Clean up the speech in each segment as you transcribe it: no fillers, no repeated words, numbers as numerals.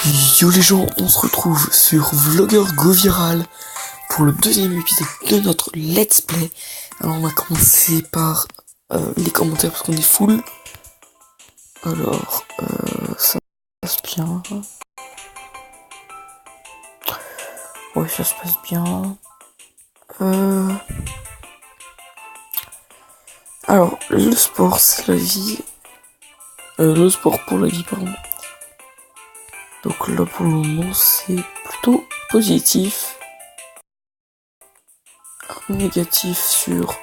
Yo les gens, on se retrouve sur Vlogueur Go Viral pour le deuxième épisode de notre Let's Play. Alors on va commencer par les commentaires parce qu'on est full. Alors, ça passe bien. Ouais, ça se passe bien. Alors, le sport c'est la vie. Le sport pour la vie, pardon. Donc là pour le moment c'est plutôt positif. Un négatif sur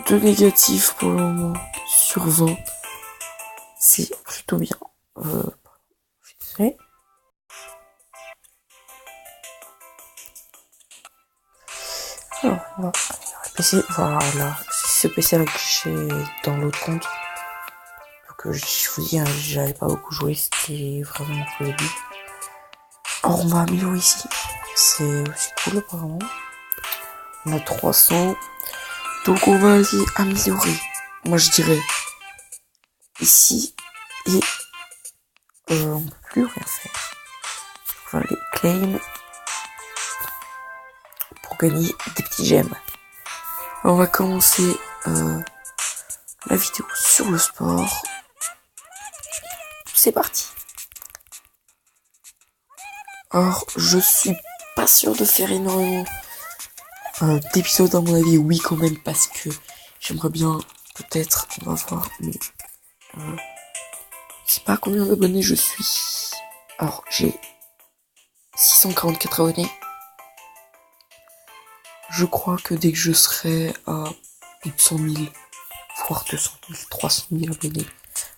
2 négatifs pour le moment sur 20. C'est plutôt bien. Je suis désolé. Alors on va PC, voilà, c'est ce PC là que j'ai dans l'autre compte. Donc je vous dis, hein, j'avais pas beaucoup joué, c'était vraiment pour le début. Alors on va améliorer ici, c'est cool apparemment. On a 300, donc on va aller améliorer. Moi je dirais ici et on peut plus rien faire. On va aller claim pour gagner des petits gemmes. Alors, on va commencer la vidéo sur le sport. C'est parti. Alors je suis pas sûr de faire énormément d'épisodes à mon avis, oui quand même, parce que j'aimerais bien, peut-être, on va voir, mais je sais pas combien d'abonnés je suis. Alors j'ai 644 abonnés. Je crois que dès que je serai à plus de 100 000, voire 200 000, 300 000 abonnés,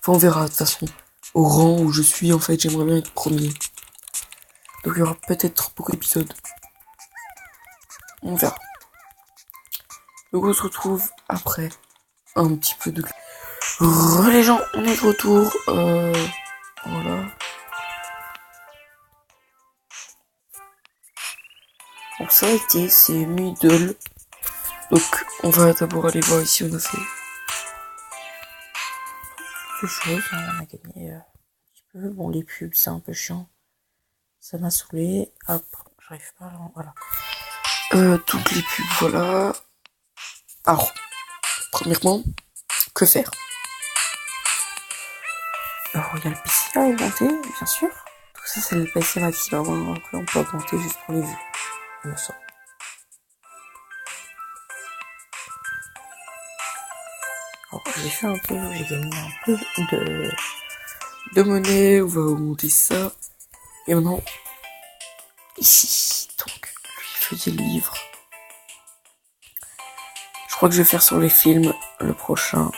enfin on verra de toute façon, au rang où je suis en fait, j'aimerais bien être premier. Donc il y aura peut-être beaucoup d'épisodes. On verra. Donc on se retrouve après un petit peu de... Les gens, on est de retour. Voilà. Donc ça a été, c'est middle. Donc on va d'abord aller voir ici, on a fait quelque chose, hein, on a gagné un petit peu. Bon, les pubs c'est un peu chiant. Ça m'a saoulé. Hop, j'arrive pas là, voilà. Toutes les pubs, voilà. Alors, premièrement, que faire? Alors, il y a le PC à augmenter, bien sûr. Tout ça, c'est le PC maximum. Après, on peut augmenter juste pour les vues. Il me semble. Alors, j'ai fait un peu, j'ai gagné un peu de monnaie. On va augmenter ça. Et maintenant, ici, donc, lui fait des livres. Je crois que je vais faire sur les films le prochain.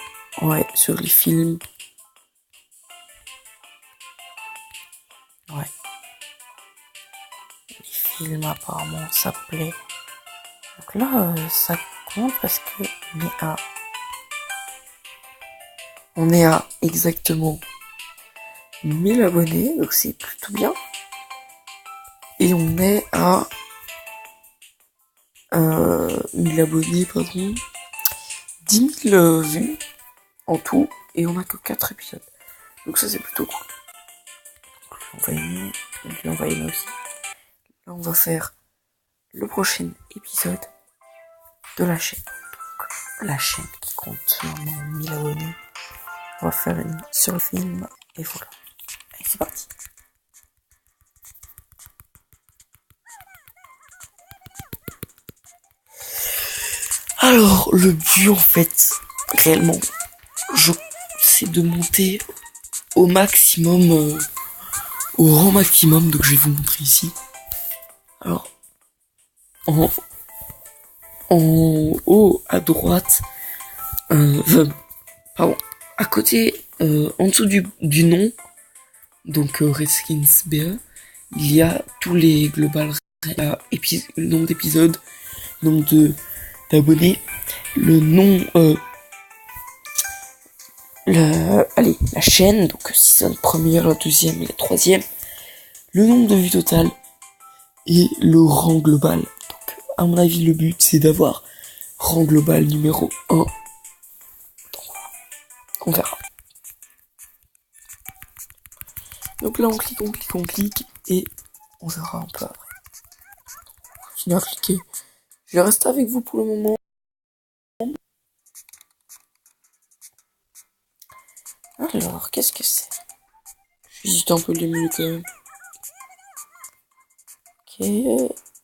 Ouais, sur les films. Ouais. Les films, apparemment, ça plaît. Donc là, ça compte parce que on est à exactement 1000 abonnés, donc c'est plutôt bien. Et on est à 1000 abonnés, pardon. 10 000 vues en tout, et on a que 4 épisodes. Donc ça c'est plutôt cool. On va aimer, on va aimer aussi. Là on va faire le prochain épisode de la chaîne. Donc, la chaîne qui compte maintenant 1000 abonnés. On va faire une sur le film, et voilà. Allez, c'est parti. Alors, le but en fait, réellement, c'est de monter au maximum, au rang maximum, donc je vais vous montrer ici. Alors, en haut à droite, pardon, à côté, en dessous du nom, donc Redskins BE, il y a tous les global le nombre d'épisodes, le nombre d'abonnés, le nom, la chaîne, donc season première, la deuxième et la troisième, le nombre de vues totales et le rang global. Donc, à mon avis, le but c'est d'avoir rang global numéro 1. Donc voilà, on verra. Donc là, on clique, et on verra un peu après. On continue à cliquer. Je vais rester avec vous pour le moment. Alors, qu'est-ce que c'est? J'hésite un peu les menus quand même. Ok,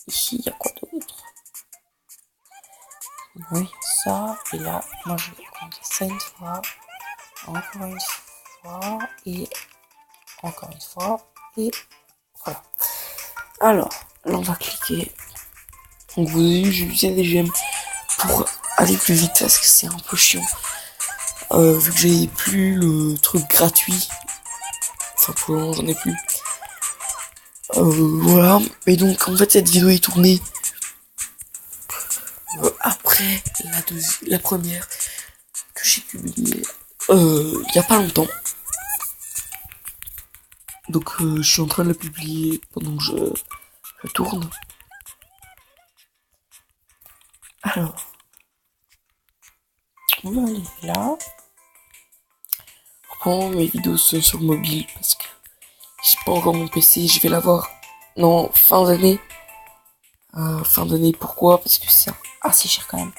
ici, il y a quoi d'autre? Oui, ça, et là, moi je vais compter ça une fois, encore une fois, et encore une fois, et voilà. Alors, là on va cliquer. Donc vous avez vu, j'ai utilisé des gemmes pour aller plus vite parce que c'est un peu chiant. Vu que j'ai plus le truc gratuit. Enfin pour le moment j'en ai plus. Voilà. Et donc en fait cette vidéo est tournée après la première que j'ai publiée il y a pas longtemps. Donc je suis en train de la publier pendant que je tourne. Alors, on va aller là. Je reprends mes vidéos sur mobile parce que j'ai pas encore mon PC. Je vais l'avoir non fin d'année. Fin d'année, pourquoi? Parce que c'est assez cher quand même.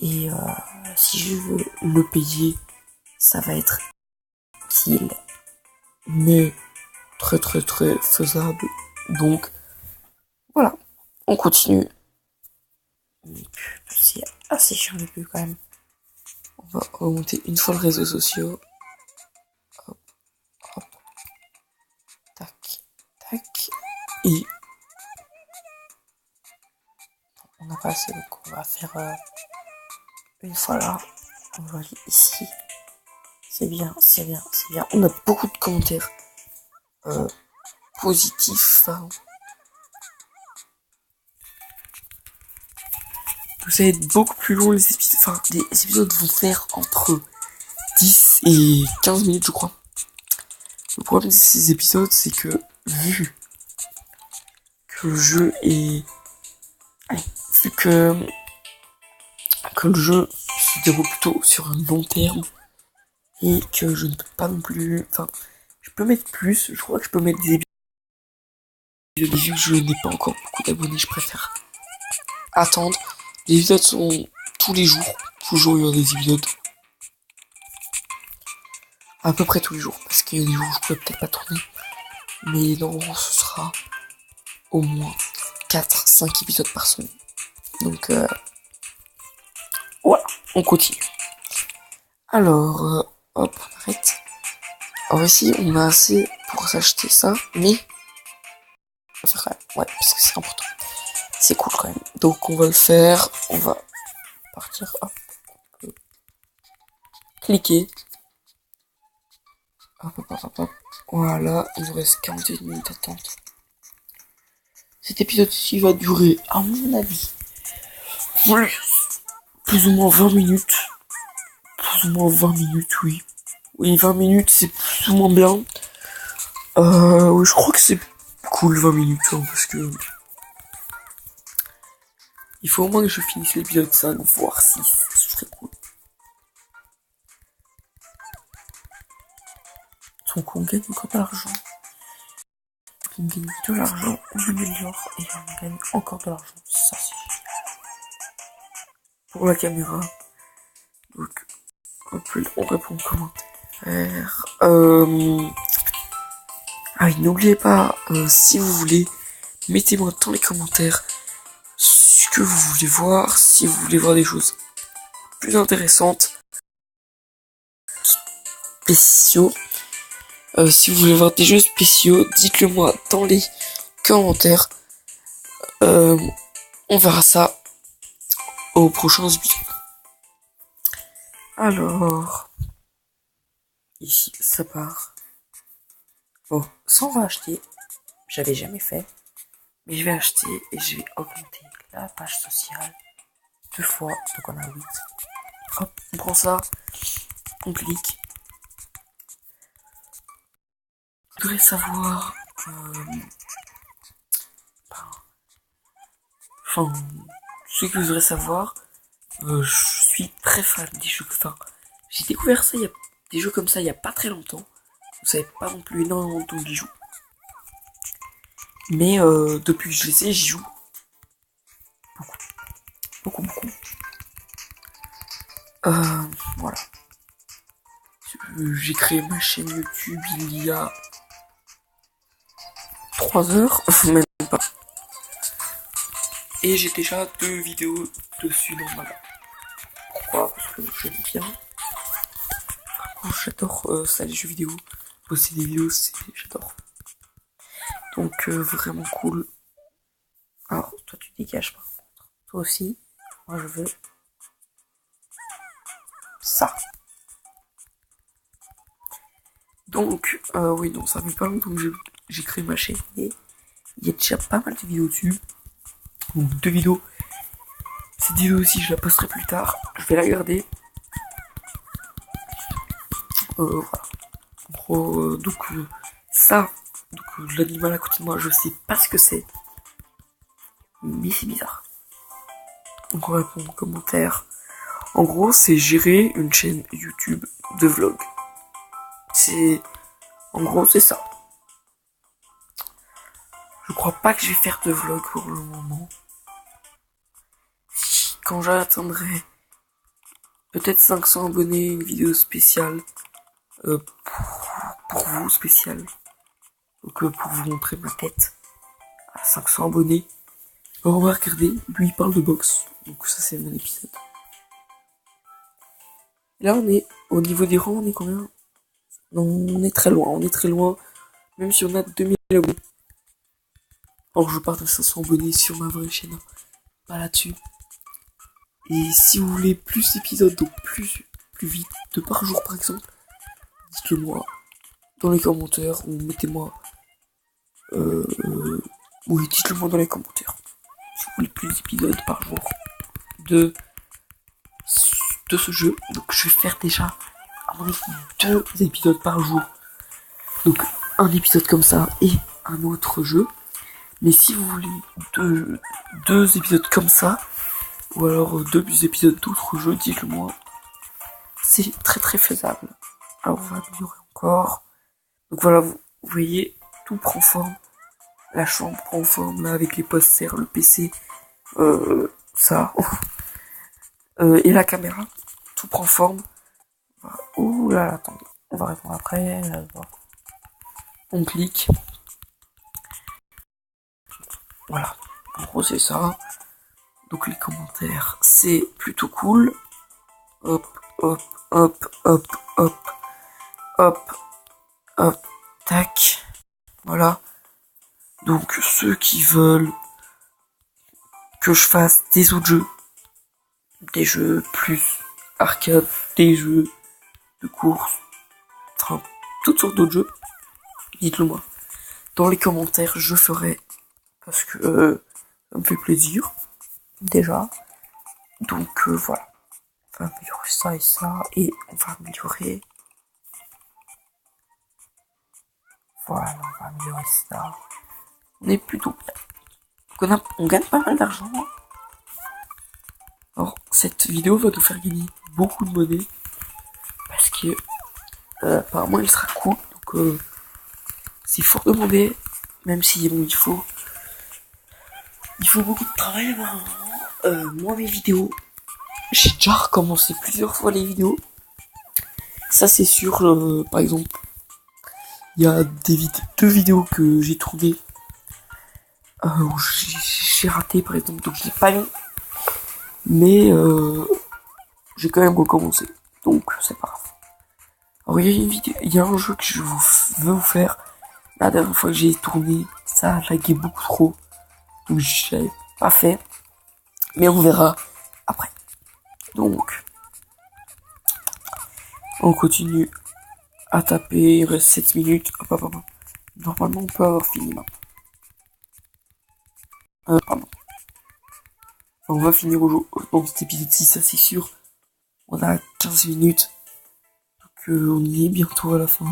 Et si je veux le payer, ça va être utile, mais très très très faisable. Donc voilà, on continue. C'est assez cher le pub quand même. On va remonter une fois le réseau social. Hop, hop, tac, tac. Et on n'a pas assez, donc on va faire une fois là. On va aller ici. C'est bien, c'est bien, c'est bien. On a beaucoup de commentaires positifs. Hein. Ça va être beaucoup plus long les épisodes. Enfin, les épisodes vont faire entre 10 et 15 minutes, je crois. Le problème de ces épisodes, c'est que, vu que le jeu est... Allez, vu que le jeu se déroule plutôt sur un long terme, et que je ne peux pas non plus... Enfin, je peux mettre plus, je crois que je peux mettre des épisodes. Vu que je n'ai pas encore beaucoup d'abonnés, je préfère attendre. Les épisodes sont tous les jours. Toujours il y aura des épisodes. À peu près tous les jours. Parce qu'il y a des jours où je pourrais peut-être pas tourner. Mais normalement ce sera au moins 4-5 épisodes par semaine. Donc voilà, on continue. Alors, hop, on arrête. Alors ici, on a assez pour s'acheter ça, mais on va faire quand même, ouais, parce que c'est important. C'est cool quand même. Donc on va le faire, on va partir, hop, cliquer. Hop, hop, hop, hop. Voilà, il nous reste 41 minutes d'attente. Cet épisode-ci va durer, à mon avis, plus ou moins 20 minutes. Plus ou moins 20 minutes, oui. Oui, 20 minutes, c'est plus ou moins bien. Oui, je crois que c'est cool 20 minutes, hein, parce que... Il faut au moins que je finisse l'épisode 5, voire 6, ce serait cool. Donc on gagne encore de l'argent. On gagne de l'argent, on améliore, et on gagne encore de l'argent. Ça, c'est génial. Pour la caméra. Donc, hop, on répond aux commentaires. Ah oui, n'oubliez pas, si vous voulez, mettez-moi dans les commentaires ce que vous voulez voir, si vous voulez voir des choses plus intéressantes, spéciaux. Si vous voulez voir des jeux spéciaux, dites-le moi dans les commentaires. On verra ça au prochain épisode. Alors, ici, ça part. Bon, ça on va acheter. J'avais jamais fait. Mais je vais acheter et je vais augmenter la page sociale 2 fois. Donc on a 8. Hop, on prend ça. On clique. Je voudrais savoir... Enfin, ce que je voudrais savoir, je suis très fan des jeux. Enfin, j'ai découvert ça, des jeux comme ça il y a pas très longtemps. Vous savez pas non plus énormément de temps que j'y joue. Mais depuis que je les ai, j'y joue. Beaucoup. Voilà. J'ai créé ma chaîne YouTube il y a 3 heures, même pas. Et j'ai déjà 2 vidéos dessus normalement. Pourquoi? Parce que j'aime bien. J'adore ça, les jeux vidéo. Poster des vidéos, j'adore. Donc vraiment cool. Alors, toi tu dégages par contre. Toi aussi. Moi je veux ça. Donc, oui, donc ça fait pas longtemps que j'ai créé ma chaîne et il y a déjà pas mal de vidéos dessus. Donc 2 vidéos. Cette vidéo aussi, je la posterai plus tard. Je vais la garder. Voilà. En gros, ça, l'animal à côté de moi, je sais pas ce que c'est. Mais c'est bizarre. Donc on répond aux commentaires. En gros, c'est gérer une chaîne YouTube de vlog. En gros, c'est ça. Je crois pas que je vais faire de vlog pour le moment. Quand j'atteindrai peut-être 500 abonnés, une vidéo spéciale pour vous, spéciale. Donc pour vous montrer ma tête à 500 abonnés. Alors on va regarder, lui il parle de boxe. Donc ça c'est mon épisode. Là on est au niveau des rangs, on est combien? Non, on est très loin, même si on a 2000 abonnés. Alors je pars de 500 abonnés sur ma vraie chaîne, pas là-dessus. Et si vous voulez plus d'épisodes, donc plus vite, 2 par jour par exemple, dites-le moi dans les commentaires ou mettez-moi... oui, dites-le moi dans les commentaires. Si vous voulez plus d'épisodes par jour de ce jeu. Donc je vais faire déjà à mon avis 2 épisodes par jour. Donc un épisode comme ça et un autre jeu. Mais si vous voulez deux épisodes comme ça, ou alors 2 épisodes d'autres jeux, dites-le moi. C'est très faisable. Alors on va améliorer encore. Donc voilà, vous voyez, tout prend forme. La chambre prend forme là avec les posters, le PC, ça. Et la caméra, tout prend forme. Ouh là là, attendez, on va répondre après. On clique. Voilà, en gros c'est ça. Donc les commentaires, c'est plutôt cool. Hop, tac. Voilà. Donc ceux qui veulent que je fasse des autres jeux, des jeux plus arcade, des jeux de course, enfin toutes sortes d'autres jeux, dites-le moi. Dans les commentaires, je ferai parce que ça me fait plaisir déjà. Donc voilà. On va améliorer ça et ça et on va améliorer. Voilà, on va améliorer ça. On est plutôt bien. On gagne pas mal d'argent. Alors cette vidéo va nous faire gagner beaucoup de monnaie parce que apparemment elle sera cool. Donc c'est fort demandé, même si bon, il faut beaucoup de travail. Moi mes vidéos, j'ai déjà recommencé plusieurs fois les vidéos. Ça c'est sûr. Par exemple, il y a 2 vidéos que j'ai trouvées où j'ai raté par exemple, donc je l'ai pas mis. Mais j'ai quand même recommencé, donc c'est pas grave. Alors il y a un jeu que je veux vous faire. La dernière fois que j'ai tourné, ça a lagué beaucoup trop, donc j'avais pas fait. Mais on verra après. Donc on continue à taper, il reste 7 minutes. Hop. Normalement on peut avoir fini maintenant. Pardon. On va finir dans cet épisode-ci, ça c'est sûr. On a 15 minutes. Donc on y est bientôt à la fin.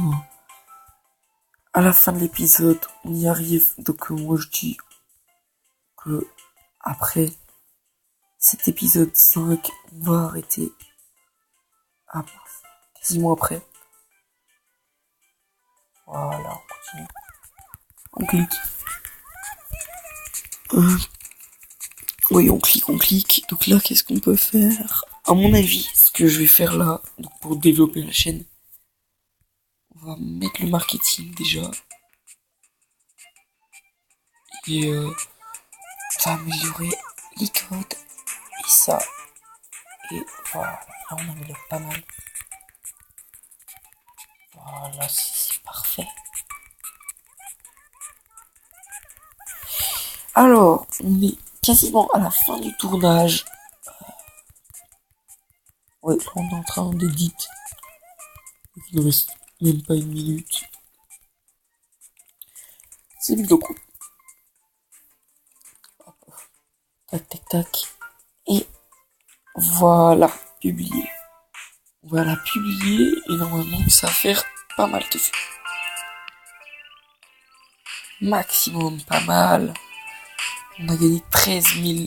À la fin de l'épisode, on y arrive. Donc moi je dis que après cet épisode 5, on va arrêter. Ah, quasiment après. Voilà, on continue. On clique. Oui, on clique. Donc là, qu'est-ce qu'on peut faire? À mon avis, ce que je vais faire là, donc pour développer la chaîne, on va mettre le marketing déjà. Et on va améliorer les codes. Et ça. Et voilà, là on améliore pas mal. Voilà, c'est parfait. Alors, on est quasiment à la fin du tournage. Ouais, là on est en train d'éditer. Il ne reste même pas une minute. C'est mis donc. Tac. Et voilà, publier. On va la publier et normalement ça va faire pas mal de vues. Maximum pas mal. On a gagné 13 000.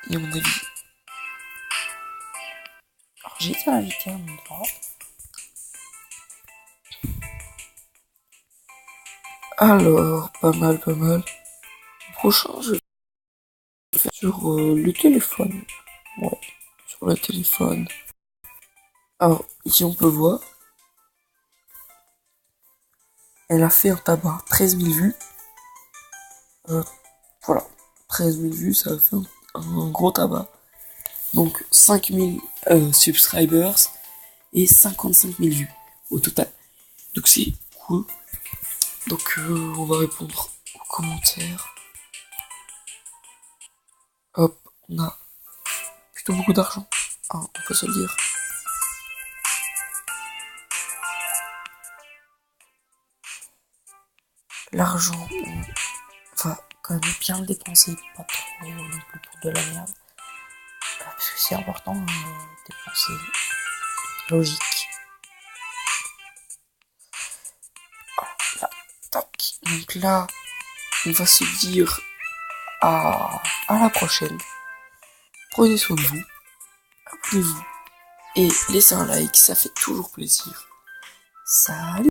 Et à mon avis. Alors j'ai été invité à un endroit. Alors, pas mal. Le prochain, je vais faire sur le téléphone. Ouais, sur le téléphone. Alors, ici on peut voir. Elle a fait un tabac, 13 000 vues. Voilà, 13 000 vues, ça a fait un gros tabac. Donc 5 000 subscribers et 55 000 vues au total. Donc c'est cool. Donc on va répondre aux commentaires. Hop, on a plutôt beaucoup d'argent. Ah, on peut se le dire. L'argent, on va quand même bien le dépenser, pas trop non plus pour de la merde. Parce que c'est important de dépenser logique. Là, tac. Donc là, on va se dire à la prochaine. Prenez soin de vous. Abonnez-vous. Et laissez un like, ça fait toujours plaisir. Salut!